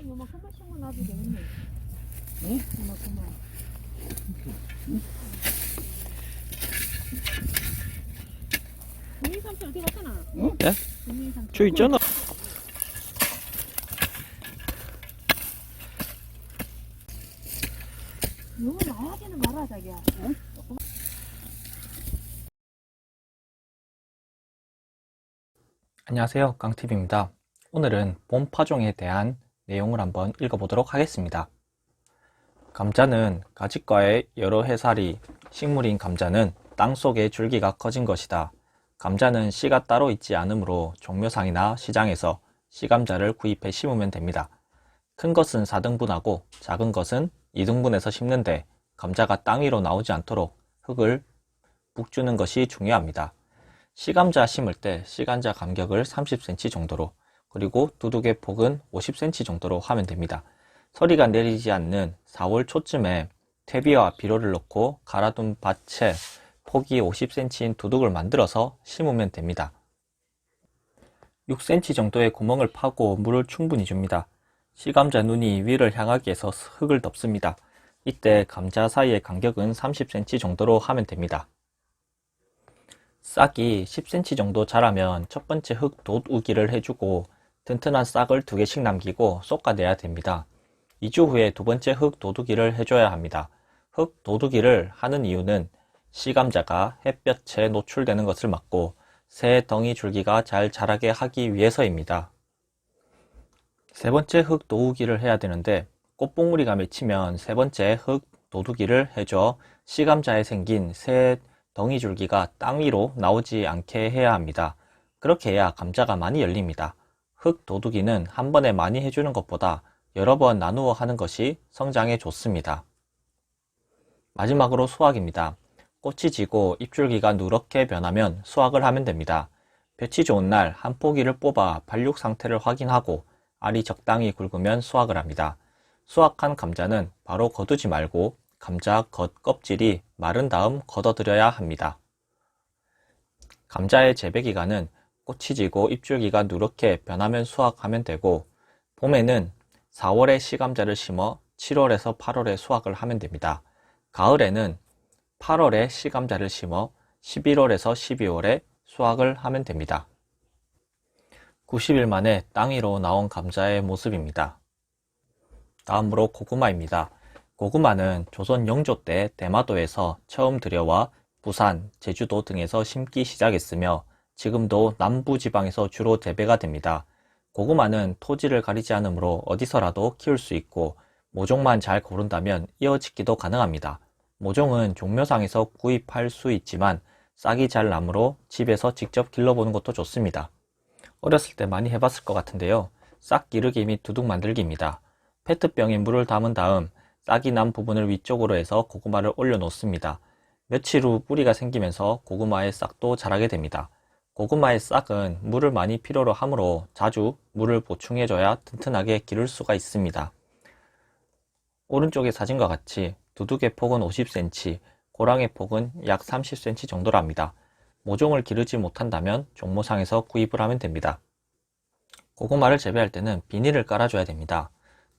요만큼만 심어놔도 되겠네. 응? 요만큼만. 국민 삼촌 어디 갔잖아. 응? 예? 국민 삼촌. 저 있잖아. 너무 나야지는 말아 자기야. 응? 안녕하세요, 깡TV입니다. 오늘은 봄 파종에 대한 내용을 한번 읽어보도록 하겠습니다. 감자는 가지과의 여러 해살이 식물인 감자는 땅속에 줄기가 커진 것이다. 감자는 씨가 따로 있지 않으므로 종묘상이나 시장에서 씨감자를 구입해 심으면 됩니다. 큰 것은 4등분하고 작은 것은 2등분해서 심는데 감자가 땅 위로 나오지 않도록 흙을 북주는 것이 중요합니다. 씨감자 심을 때 씨감자 간격을 30cm 정도로, 그리고 두둑의 폭은 50cm 정도로 하면 됩니다. 서리가 내리지 않는 4월 초쯤에 퇴비와 비료를 넣고 갈아둔 밭에 폭이 50cm인 두둑을 만들어서 심으면 됩니다. 6cm 정도의 구멍을 파고 물을 충분히 줍니다. 씨감자 눈이 위를 향하기 위해서 흙을 덮습니다. 이때 감자 사이의 간격은 30cm 정도로 하면 됩니다. 싹이 10cm 정도 자라면 첫 번째 흙 돋우기를 해주고 튼튼한 싹을 2개씩 남기고 솎아내야 됩니다. 2주 후에 두 번째 흙 돋우기를 해줘야 합니다. 흙 돋우기를 하는 이유는 씨감자가 햇볕에 노출되는 것을 막고 새 덩이 줄기가 잘 자라게 하기 위해서입니다. 세 번째 흙 돋우기를 해야 되는데 꽃봉우리가 맺히면 세 번째 흙 돋우기를 해줘 씨감자에 생긴 새 덩이 줄기가 땅 위로 나오지 않게 해야 합니다. 그렇게 해야 감자가 많이 열립니다. 흙 돋우기는 한 번에 많이 해주는 것보다 여러 번 나누어 하는 것이 성장에 좋습니다. 마지막으로 수확입니다. 꽃이 지고 잎줄기가 누렇게 변하면 수확을 하면 됩니다. 볕이 좋은 날 한 포기를 뽑아 발육 상태를 확인하고 알이 적당히 굵으면 수확을 합니다. 수확한 감자는 바로 거두지 말고 감자 겉 껍질이 마른 다음 걷어들여야 합니다. 감자의 재배 기간은 꽃이 지고 잎줄기가 누렇게 변하면 수확하면 되고, 봄에는 4월에 씨감자를 심어 7월에서 8월에 수확을 하면 됩니다. 가을에는 8월에 씨감자를 심어 11월에서 12월에 수확을 하면 됩니다. 90일 만에 땅 위로 나온 감자의 모습입니다. 다음으로 고구마입니다. 고구마는 조선 영조 때 대마도에서 처음 들여와 부산, 제주도 등에서 심기 시작했으며 지금도 남부지방에서 주로 재배가 됩니다. 고구마는 토지를 가리지 않으므로 어디서라도 키울 수 있고 모종만 잘 고른다면 이어짓기도 가능합니다. 모종은 종묘상에서 구입할 수 있지만 싹이 잘 나므로 집에서 직접 길러보는 것도 좋습니다. 어렸을 때 많이 해봤을 것 같은데요. 싹 기르기 및 두둑 만들기입니다. 페트병에 물을 담은 다음 싹이 난 부분을 위쪽으로 해서 고구마를 올려 놓습니다. 며칠 후 뿌리가 생기면서 고구마의 싹도 자라게 됩니다. 고구마의 싹은 물을 많이 필요로 하므로 자주 물을 보충해줘야 튼튼하게 기를 수가 있습니다. 오른쪽의 사진과 같이 두둑의 폭은 50cm, 고랑의 폭은 약 30cm 정도랍니다. 모종을 기르지 못한다면 종모상에서 구입을 하면 됩니다. 고구마를 재배할 때는 비닐을 깔아줘야 됩니다.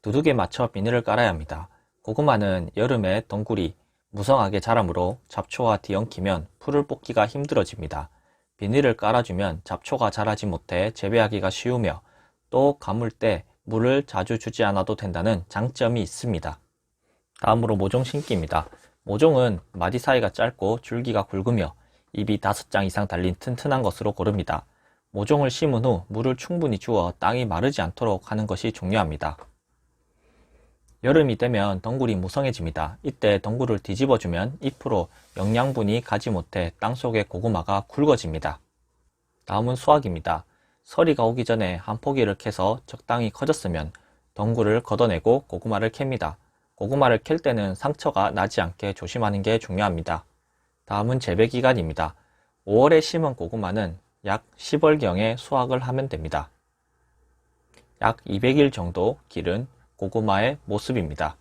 두둑에 맞춰 비닐을 깔아야 합니다. 고구마는 여름에 덩굴이 무성하게 자라므로 잡초가 뒤엉키면 풀을 뽑기가 힘들어집니다. 비닐을 깔아주면 잡초가 자라지 못해 재배하기가 쉬우며 또 가물 때 물을 자주 주지 않아도 된다는 장점이 있습니다. 다음으로 모종 심기입니다. 모종은 마디 사이가 짧고 줄기가 굵으며 잎이 5장 이상 달린 튼튼한 것으로 고릅니다. 모종을 심은 후 물을 충분히 주어 땅이 마르지 않도록 하는 것이 중요합니다. 여름이 되면 덩굴이 무성해집니다. 이때 덩굴을 뒤집어주면 잎으로 영양분이 가지 못해 땅속의 고구마가 굵어집니다. 다음은 수확입니다. 서리가 오기 전에 한 포기를 캐서 적당히 커졌으면 덩굴을 걷어내고 고구마를 캡니다. 고구마를 캘 때는 상처가 나지 않게 조심하는 게 중요합니다. 다음은 재배 기간입니다. 5월에 심은 고구마는 약 10월경에 수확을 하면 됩니다. 약 200일 정도 기른 고구마의 모습입니다.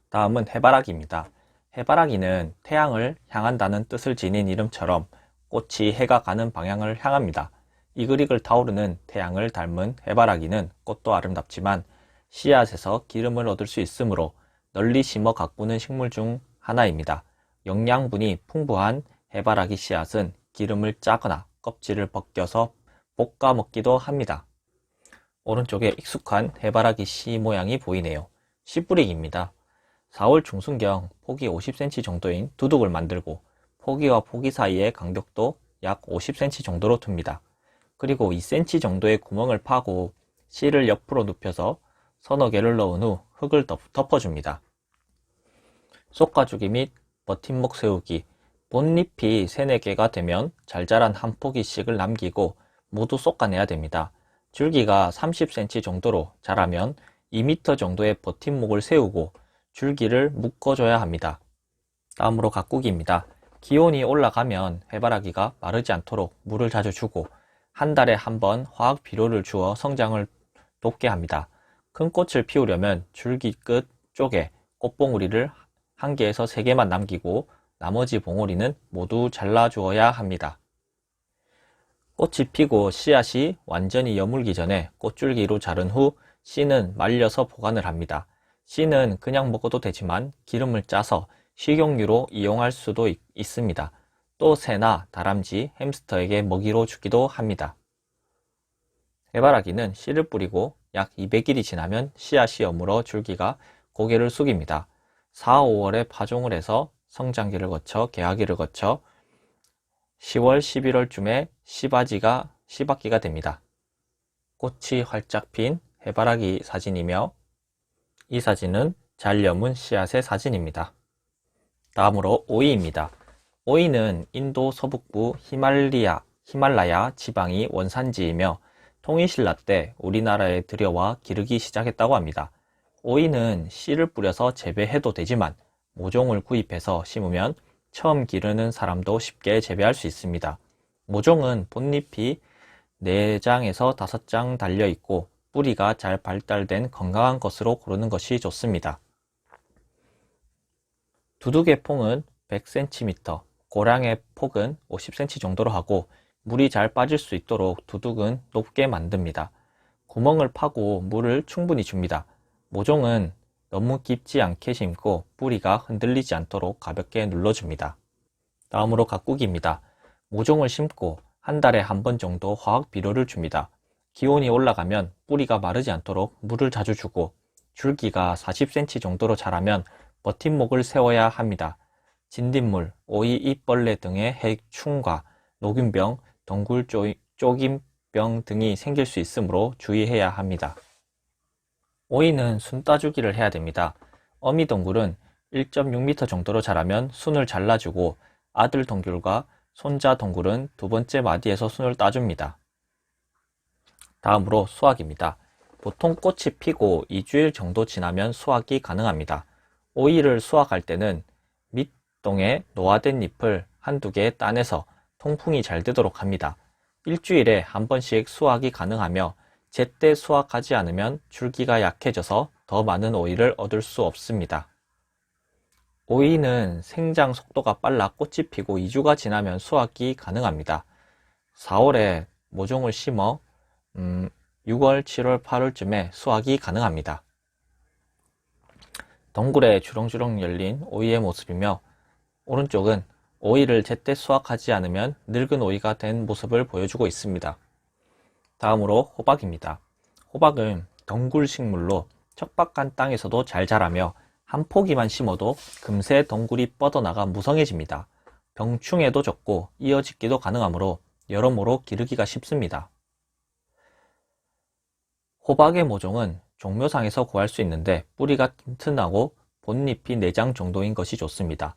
다음은 해바라기입니다. 해바라기는 태양을 향한다는 뜻을 지닌 이름처럼 꽃이 해가 가는 방향을 향합니다. 이글이글 타오르는 태양을 닮은 해바라기는 꽃도 아름답지만 씨앗에서 기름을 얻을 수 있으므로 널리 심어 가꾸는 식물 중 하나입니다. 영양분이 풍부한 해바라기 씨앗은 기름을 짜거나 껍질을 벗겨서 볶아 먹기도 합니다. 오른쪽에 익숙한 해바라기 씨 모양이 보이네요. 씨뿌리기입니다. 4월 중순경 폭이 50cm 정도인 두둑을 만들고 포기와 포기 사이의 간격도 약 50cm 정도로 둡니다. 그리고 2cm 정도의 구멍을 파고 씨를 옆으로 눕혀서 서너 개를 넣은 후 흙을 덮어줍니다. 쏙가주기 및 버팀목 세우기, 본잎이 3, 4개가 되면 잘 자란 한 포기씩을 남기고 모두 쏙가내야 됩니다. 줄기가 30cm 정도로 자라면 2m 정도의 버팀목을 세우고 줄기를 묶어줘야 합니다. 다음으로 가꾸기입니다. 기온이 올라가면 해바라기가 마르지 않도록 물을 자주 주고 한 달에 한 번 화학 비료를 주어 성장을 돕게 합니다. 큰 꽃을 피우려면 줄기 끝 쪽에 꽃봉오리를 1개에서 3개만 남기고 나머지 봉오리는 모두 잘라 주어야 합니다. 꽃이 피고 씨앗이 완전히 여물기 전에 꽃줄기로 자른 후 씨는 말려서 보관을 합니다. 씨는 그냥 먹어도 되지만 기름을 짜서 식용유로 이용할 수도 있습니다. 또 새나 다람쥐, 햄스터에게 먹이로 주기도 합니다. 해바라기는 씨를 뿌리고 약 200일이 지나면 씨앗이 여물어 줄기가 고개를 숙입니다. 4, 5월에 파종을 해서 성장기를 거쳐 개화기를 거쳐 10월, 11월쯤에 씨바퀴가 됩니다. 꽃이 활짝 핀 해바라기 사진이며 이 사진은 잘 여문 씨앗의 사진입니다. 다음으로 오이입니다. 오이는 인도 서북부 히말라야 지방이 원산지이며 통일신라 때 우리나라에 들여와 기르기 시작했다고 합니다. 오이는 씨를 뿌려서 재배해도 되지만 모종을 구입해서 심으면 처음 기르는 사람도 쉽게 재배할 수 있습니다. 모종은 본잎이 4장에서 5장 달려있고 뿌리가 잘 발달된 건강한 것으로 고르는 것이 좋습니다. 두둑의 폭은 100cm, 고량의 폭은 50cm 정도로 하고 물이 잘 빠질 수 있도록 두둑은 높게 만듭니다. 구멍을 파고 물을 충분히 줍니다. 모종은 너무 깊지 않게 심고 뿌리가 흔들리지 않도록 가볍게 눌러줍니다. 다음으로 가꾸기입니다. 모종을 심고 한 달에 한 번 정도 화학 비료를 줍니다. 기온이 올라가면 뿌리가 마르지 않도록 물을 자주 주고 줄기가 40cm 정도로 자라면 버팀목을 세워야 합니다. 진딧물, 오이 잎벌레 등의 해충과 녹균병, 덩굴 쪼김병 등이 생길 수 있으므로 주의해야 합니다. 오이는 순 따주기를 해야 됩니다. 어미 덩굴은 1.6m 정도로 자라면 순을 잘라주고 아들 덩굴과 손자 덩굴은 두 번째 마디에서 순을 따줍니다. 다음으로 수확입니다. 보통 꽃이 피고 2주일 정도 지나면 수확이 가능합니다. 오이를 수확할 때는 밑동에 노화된 잎을 한두 개 따내서 통풍이 잘 되도록 합니다. 일주일에 한 번씩 수확이 가능하며 제때 수확하지 않으면 줄기가 약해져서 더 많은 오이를 얻을 수 없습니다. 오이는 생장 속도가 빨라 꽃이 피고 2주가 지나면 수확이 가능합니다. 4월에 모종을 심어 6월, 7월, 8월쯤에 수확이 가능합니다. 덩굴에 주렁주렁 열린 오이의 모습이며 오른쪽은 오이를 제때 수확하지 않으면 늙은 오이가 된 모습을 보여주고 있습니다. 다음으로 호박입니다. 호박은 덩굴 식물로 척박한 땅에서도 잘 자라며 한 포기만 심어도 금세 덩굴이 뻗어나가 무성해집니다. 병충해도 적고 이어짓기도 가능하므로 여러모로 기르기가 쉽습니다. 호박의 모종은 종묘상에서 구할 수 있는데 뿌리가 튼튼하고 본잎이 4장 정도인 것이 좋습니다.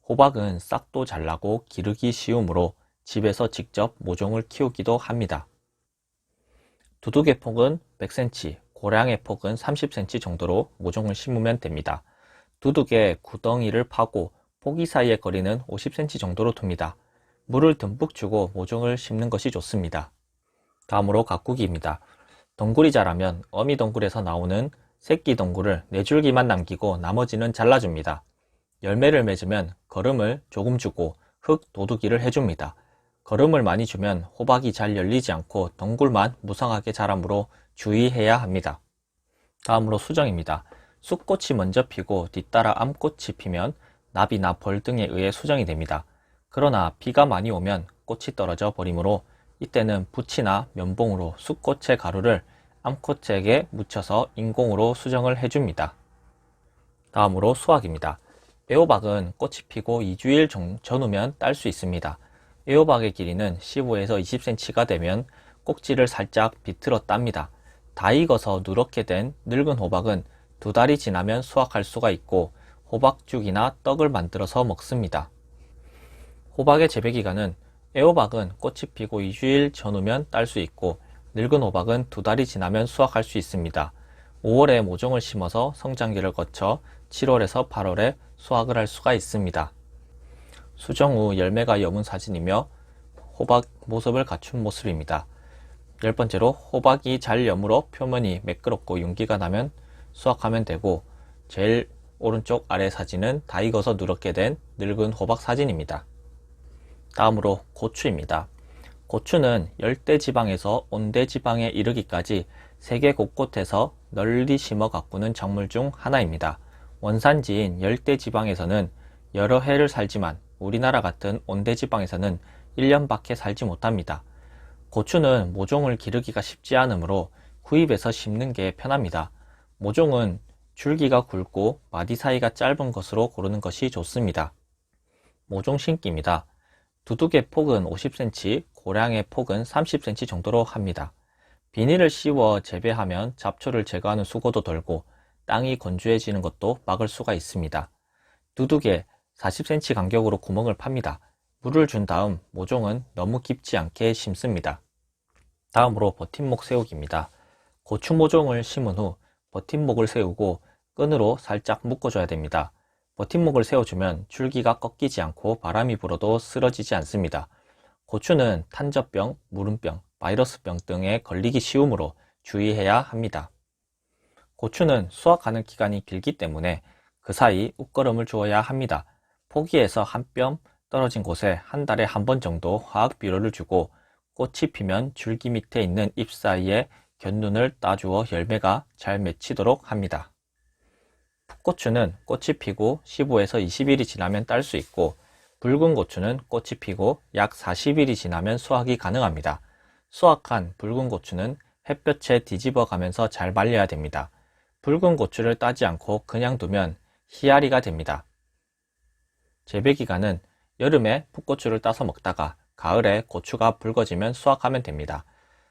호박은 싹도 잘 나고 기르기 쉬우므로 집에서 직접 모종을 키우기도 합니다. 두둑의 폭은 100cm, 고량의 폭은 30cm 정도로 모종을 심으면 됩니다. 두둑의 구덩이를 파고 포기 사이의 거리는 50cm 정도로 둡니다. 물을 듬뿍 주고 모종을 심는 것이 좋습니다. 다음으로 가꾸기입니다. 덩굴이 자라면 어미 덩굴에서 나오는 새끼 덩굴을 4줄기만 남기고 나머지는 잘라줍니다. 열매를 맺으면 거름을 조금 주고 흙 도두기를 해줍니다. 거름을 많이 주면 호박이 잘 열리지 않고 덩굴만 무성하게 자라므로 주의해야 합니다. 다음으로 수정입니다. 쑥꽃이 먼저 피고 뒤따라 암꽃이 피면 나비나 벌 등에 의해 수정이 됩니다. 그러나 비가 많이 오면 꽃이 떨어져 버리므로 이때는 붓이나 면봉으로 쑥꽃의 가루를 암꽃에게 묻혀서 인공으로 수정을 해줍니다. 다음으로 수확입니다. 애호박은 꽃이 피고 2주일 전후면 딸 수 있습니다. 애호박의 길이는 15에서 20cm가 되면 꼭지를 살짝 비틀어 땁니다. 다 익어서 누렇게 된 늙은 호박은 2달이 지나면 수확할 수가 있고 호박죽이나 떡을 만들어서 먹습니다. 호박의 재배기간은 애호박은 꽃이 피고 2주일 전후면 딸 수 있고 늙은 호박은 2달이 지나면 수확할 수 있습니다. 5월에 모종을 심어서 성장기를 거쳐 7월에서 8월에 수확을 할 수가 있습니다. 수정 후 열매가 여문 사진이며 호박 모습을 갖춘 모습입니다. 10번째로 호박이 잘 여물어 표면이 매끄럽고 윤기가 나면 수확하면 되고, 제일 오른쪽 아래 사진은 다 익어서 누렇게 된 늙은 호박 사진입니다. 다음으로 고추입니다. 고추는 열대지방에서 온대지방에 이르기까지 세계 곳곳에서 널리 심어 가꾸는 작물 중 하나입니다. 원산지인 열대지방에서는 여러 해를 살지만 우리나라 같은 온대지방에서는 1년밖에 살지 못합니다. 고추는 모종을 기르기가 쉽지 않으므로 구입해서 심는 게 편합니다. 모종은 줄기가 굵고 마디 사이가 짧은 것으로 고르는 것이 좋습니다. 모종 심기입니다. 두둑의 폭은 50cm, 고량의 폭은 30cm 정도로 합니다. 비닐을 씌워 재배하면 잡초를 제거하는 수고도 덜고 땅이 건조해지는 것도 막을 수가 있습니다. 두둑에 40cm 간격으로 구멍을 팝니다. 물을 준 다음 모종은 너무 깊지 않게 심습니다. 다음으로 버팀목 세우기입니다. 고추 모종을 심은 후 버팀목을 세우고 끈으로 살짝 묶어줘야 됩니다. 버팀목을 세워주면 줄기가 꺾이지 않고 바람이 불어도 쓰러지지 않습니다. 고추는 탄저병, 무름병, 바이러스병 등에 걸리기 쉬우므로 주의해야 합니다. 고추는 수확하는 기간이 길기 때문에 그 사이 웃거름을 주어야 합니다. 포기에서 한 뼘 떨어진 곳에 한 달에 한 번 정도 화학 비료를 주고 꽃이 피면 줄기 밑에 있는 잎 사이에 곁눈을 따주어 열매가 잘 맺히도록 합니다. 풋고추는 꽃이 피고 15에서 20일이 지나면 딸 수 있고, 붉은 고추는 꽃이 피고 약 40일이 지나면 수확이 가능합니다. 수확한 붉은 고추는 햇볕에 뒤집어 가면서 잘 말려야 됩니다. 붉은 고추를 따지 않고 그냥 두면 희아리가 됩니다. 재배기간은 여름에 풋고추를 따서 먹다가 가을에 고추가 붉어지면 수확하면 됩니다.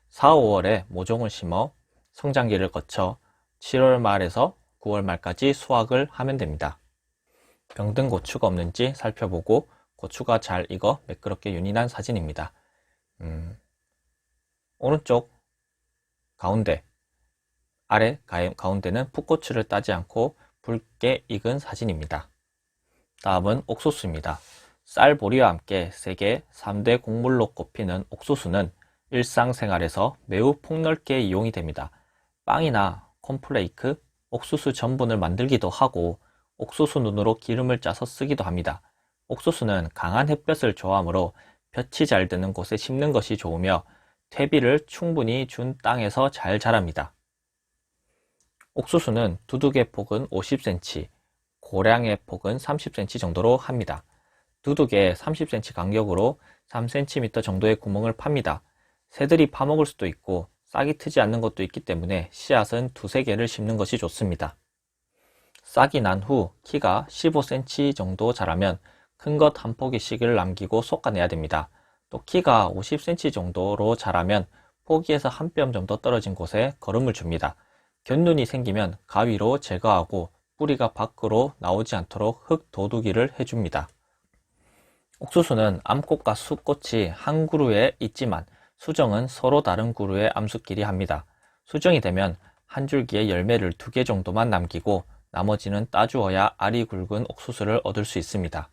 4, 5월에 모종을 심어 성장기를 거쳐 7월 말에서 9월 말까지 수확을 하면 됩니다. 병든 고추가 없는지 살펴보고 고추가 잘 익어 매끄럽게 윤이 난 사진입니다. 오른쪽 가운데, 아래 가운데는 풋고추를 따지 않고 붉게 익은 사진입니다. 다음은 옥수수입니다. 쌀보리와 함께 세계 3대 곡물로 꼽히는 옥수수는 일상생활에서 매우 폭넓게 이용이 됩니다. 빵이나 콘플레이크, 옥수수 전분을 만들기도 하고 옥수수 눈으로 기름을 짜서 쓰기도 합니다. 옥수수는 강한 햇볕을 좋아하므로 볕이 잘 드는 곳에 심는 것이 좋으며 퇴비를 충분히 준 땅에서 잘 자랍니다. 옥수수는 두둑의 폭은 50cm, 고량의 폭은 30cm 정도로 합니다. 두둑에 30cm 간격으로 3cm 정도의 구멍을 팝니다. 새들이 파먹을 수도 있고 싹이 트지 않는 것도 있기 때문에 씨앗은 2~3개를 심는 것이 좋습니다. 싹이 난 후 키가 15cm 정도 자라면 큰 것 한 포기씩을 남기고 솎아내야 됩니다. 또 키가 50cm 정도로 자라면 포기에서 한 뼘 정도 떨어진 곳에 거름을 줍니다. 곁눈이 생기면 가위로 제거하고 뿌리가 밖으로 나오지 않도록 흙 도두기를 해줍니다. 옥수수는 암꽃과 숫꽃이 한 그루에 있지만 수정은 서로 다른 그루에 암수끼리 합니다. 수정이 되면 한 줄기에 열매를 2개 정도만 남기고 나머지는 따주어야 알이 굵은 옥수수를 얻을 수 있습니다.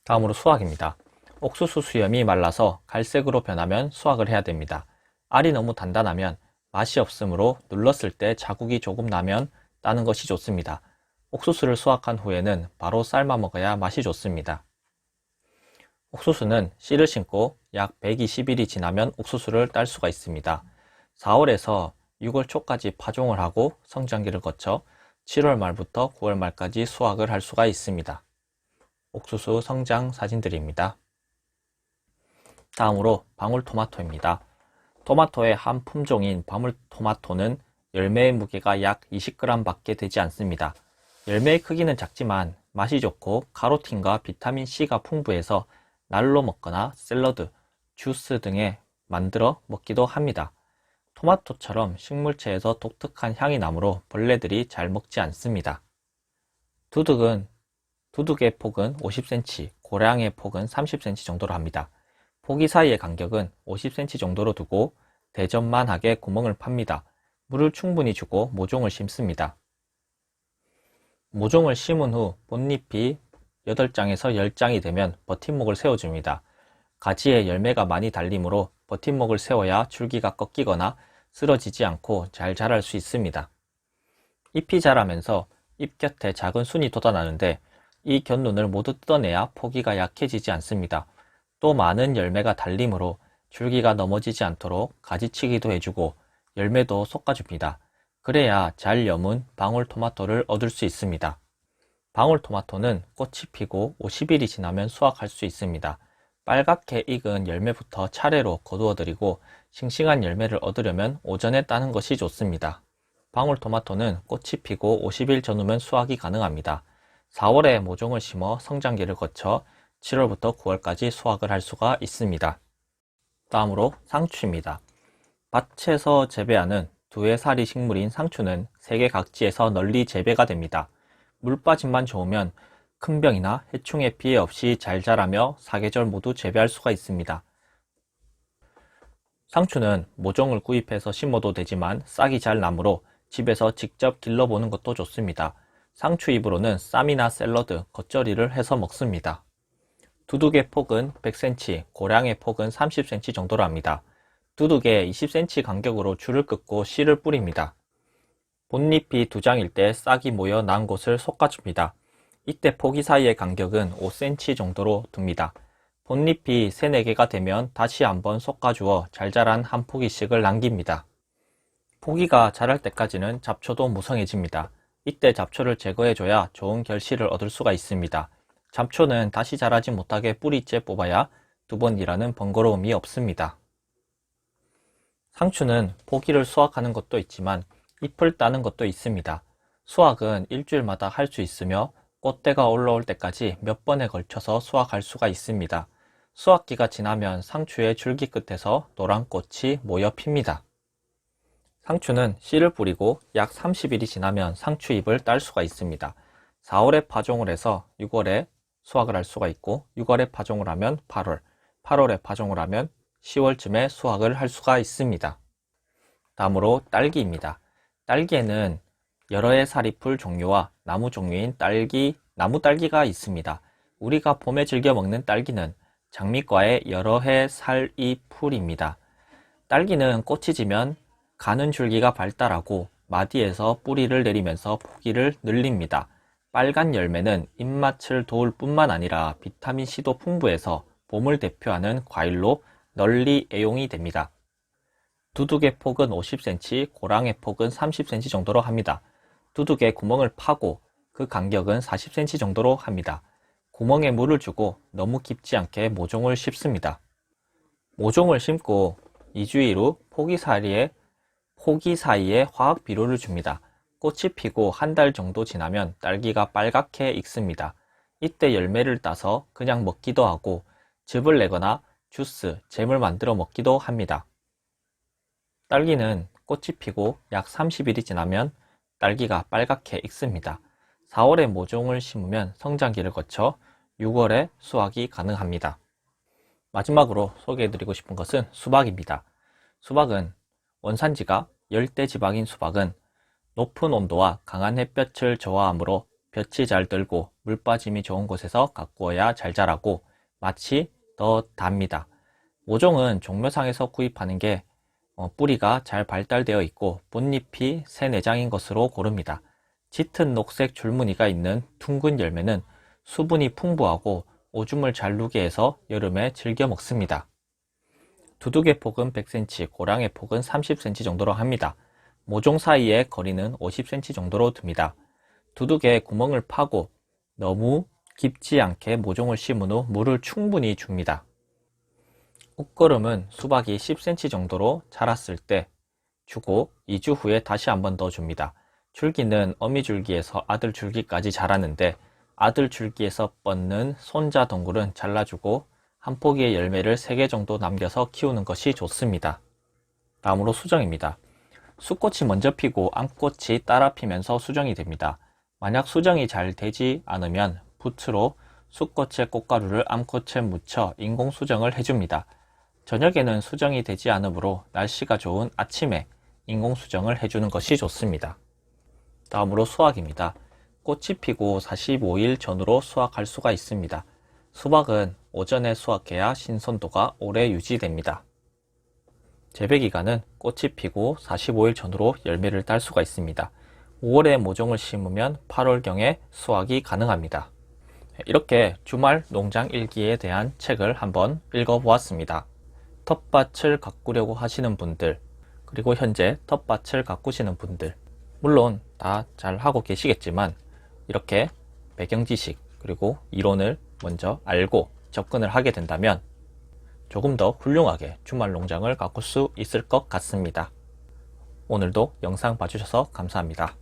다음으로 수확입니다. 옥수수 수염이 말라서 갈색으로 변하면 수확을 해야 됩니다. 알이 너무 단단하면 맛이 없으므로 눌렀을 때 자국이 조금 나면 따는 것이 좋습니다. 옥수수를 수확한 후에는 바로 삶아 먹어야 맛이 좋습니다. 옥수수는 씨를 심고 약 120일이 지나면 옥수수를 딸 수가 있습니다. 4월에서 6월 초까지 파종을 하고 성장기를 거쳐 7월 말부터 9월 말까지 수확을 할 수가 있습니다. 옥수수 성장 사진들입니다. 다음으로 방울토마토입니다. 토마토의 한 품종인 방울토마토는 열매의 무게가 약 20g 밖에 되지 않습니다. 열매의 크기는 작지만 맛이 좋고 카로틴과 비타민C가 풍부해서 날로 먹거나 샐러드, 주스 등에 만들어 먹기도 합니다. 토마토처럼 식물체에서 독특한 향이 나므로 벌레들이 잘 먹지 않습니다. 두둑의 폭은 50cm, 고량의 폭은 30cm 정도로 합니다. 포기 사이의 간격은 50cm 정도로 두고 대전만하게 구멍을 팝니다. 물을 충분히 주고 모종을 심습니다. 모종을 심은 후 본잎이 8장에서 10장이 되면 버팀목을 세워줍니다. 가지에 열매가 많이 달리므로 버팀목을 세워야 줄기가 꺾이거나 쓰러지지 않고 잘 자랄 수 있습니다. 잎이 자라면서 잎 곁에 작은 순이 돋아나는데 이 곁눈을 모두 뜯어내야 포기가 약해지지 않습니다. 또 많은 열매가 달리므로 줄기가 넘어지지 않도록 가지치기도 해주고 열매도 솎아줍니다. 그래야 잘 여문 방울토마토를 얻을 수 있습니다. 방울토마토는 꽃이 피고 50일이 지나면 수확할 수 있습니다. 빨갛게 익은 열매부터 차례로 거두어드리고 싱싱한 열매를 얻으려면 오전에 따는 것이 좋습니다. 방울토마토는 꽃이 피고 50일 전후면 수확이 가능합니다. 4월에 모종을 심어 성장기를 거쳐 7월부터 9월까지 수확을 할 수가 있습니다. 다음으로 상추입니다. 밭에서 재배하는 두해살이 식물인 상추는 세계 각지에서 널리 재배가 됩니다. 물빠짐만 좋으면 큰 병이나 해충의 피해 없이 잘 자라며 사계절 모두 재배할 수가 있습니다. 상추는 모종을 구입해서 심어도 되지만 싹이 잘 나므로 집에서 직접 길러보는 것도 좋습니다. 상추 잎으로는 쌈이나 샐러드, 겉절이를 해서 먹습니다. 두둑의 폭은 100cm, 고량의 폭은 30cm 정도로 합니다. 두둑에 20cm 간격으로 줄을 긋고 씨를 뿌립니다. 본잎이 2장일 때 싹이 모여 난 곳을 솎아줍니다. 이때 포기 사이의 간격은 5cm 정도로 둡니다. 본잎이 3, 4개가 되면 다시 한번 솎아주어 잘 자란 한 포기씩을 남깁니다. 포기가 자랄 때까지는 잡초도 무성해집니다. 이때 잡초를 제거해줘야 좋은 결실을 얻을 수가 있습니다. 잡초는 다시 자라지 못하게 뿌리째 뽑아야 2번 일하는 번거로움이 없습니다. 상추는 포기를 수확하는 것도 있지만 잎을 따는 것도 있습니다. 수확은 일주일마다 할 수 있으며 꽃대가 올라올 때까지 몇 번에 걸쳐서 수확할 수가 있습니다. 수확기가 지나면 상추의 줄기 끝에서 노란 꽃이 모여 핍니다. 상추는 씨를 뿌리고 약 30일이 지나면 상추잎을 딸 수가 있습니다. 4월에 파종을 해서 6월에 수확을 할 수가 있고 6월에 파종을 하면 8월, 8월에 파종을 하면 10월쯤에 수확을 할 수가 있습니다. 다음으로 딸기입니다. 딸기에는 여러 해 살이풀 종류와 나무 종류인 나무 딸기가 있습니다. 우리가 봄에 즐겨 먹는 딸기는 장미과의 여러 해 살이풀입니다. 딸기는 꽃이 지면 가는 줄기가 발달하고 마디에서 뿌리를 내리면서 포기를 늘립니다. 빨간 열매는 입맛을 도울 뿐만 아니라 비타민C도 풍부해서 봄을 대표하는 과일로 널리 애용이 됩니다. 두둑의 폭은 50cm, 고랑의 폭은 30cm 정도로 합니다. 두둑에 구멍을 파고 그 간격은 40cm 정도로 합니다. 구멍에 물을 주고 너무 깊지 않게 모종을 심습니다. 모종을 심고 2주일 후 포기 사이에 화학 비료를 줍니다. 꽃이 피고 한 달 정도 지나면 딸기가 빨갛게 익습니다. 이때 열매를 따서 그냥 먹기도 하고 즙을 내거나 주스, 잼을 만들어 먹기도 합니다. 딸기는 꽃이 피고 약 30일이 지나면 딸기가 빨갛게 익습니다. 4월에 모종을 심으면 성장기를 거쳐 6월에 수확이 가능합니다. 마지막으로 소개해드리고 싶은 것은 수박입니다. 수박은 원산지가 열대지방인 수박은 높은 온도와 강한 햇볕을 좋아하므로 볕이 잘 들고 물빠짐이 좋은 곳에서 가꾸어야 잘 자라고 맛이 더 답니다. 모종은 종묘상에서 구입하는 게 뿌리가 잘 발달되어 있고 본잎이 3, 4장인 것으로 고릅니다. 짙은 녹색 줄무늬가 있는 둥근 열매는 수분이 풍부하고 오줌을 잘 누게 해서 여름에 즐겨 먹습니다. 두둑의 폭은 100cm, 고랑의 폭은 30cm 정도로 합니다. 모종 사이의 거리는 50cm 정도로 둡니다. 두둑에 구멍을 파고 너무 깊지 않게 모종을 심은 후 물을 충분히 줍니다. 옷거름은 수박이 10cm 정도로 자랐을 때 주고 2주 후에 다시 한 번 더 줍니다. 줄기는 어미줄기에서 아들줄기까지 자라는데 아들줄기에서 뻗는 손자 덩굴은 잘라주고 한 포기의 열매를 3개 정도 남겨서 키우는 것이 좋습니다. 다음으로 수정입니다. 수꽃이 먼저 피고 암꽃이 따라 피면서 수정이 됩니다. 만약 수정이 잘 되지 않으면 붓으로 수꽃의 꽃가루를 암꽃에 묻혀 인공 수정을 해줍니다. 저녁에는 수정이 되지 않으므로 날씨가 좋은 아침에 인공 수정을 해주는 것이 좋습니다. 다음으로 수확입니다. 꽃이 피고 45일 전후로 수확할 수가 있습니다. 수박은 오전에 수확해야 신선도가 오래 유지됩니다. 재배기간은 꽃이 피고 45일 전후로 열매를 딸 수가 있습니다. 5월에 모종을 심으면 8월경에 수확이 가능합니다. 이렇게 주말 농장 일기에 대한 책을 한번 읽어보았습니다. 텃밭을 가꾸려고 하시는 분들, 그리고 현재 텃밭을 가꾸시는 분들, 물론 다 잘 하고 계시겠지만 이렇게 배경 지식 그리고 이론을 먼저 알고 접근을 하게 된다면 조금 더 훌륭하게 주말 농장을 가꿀 수 있을 것 같습니다. 오늘도 영상 봐주셔서 감사합니다.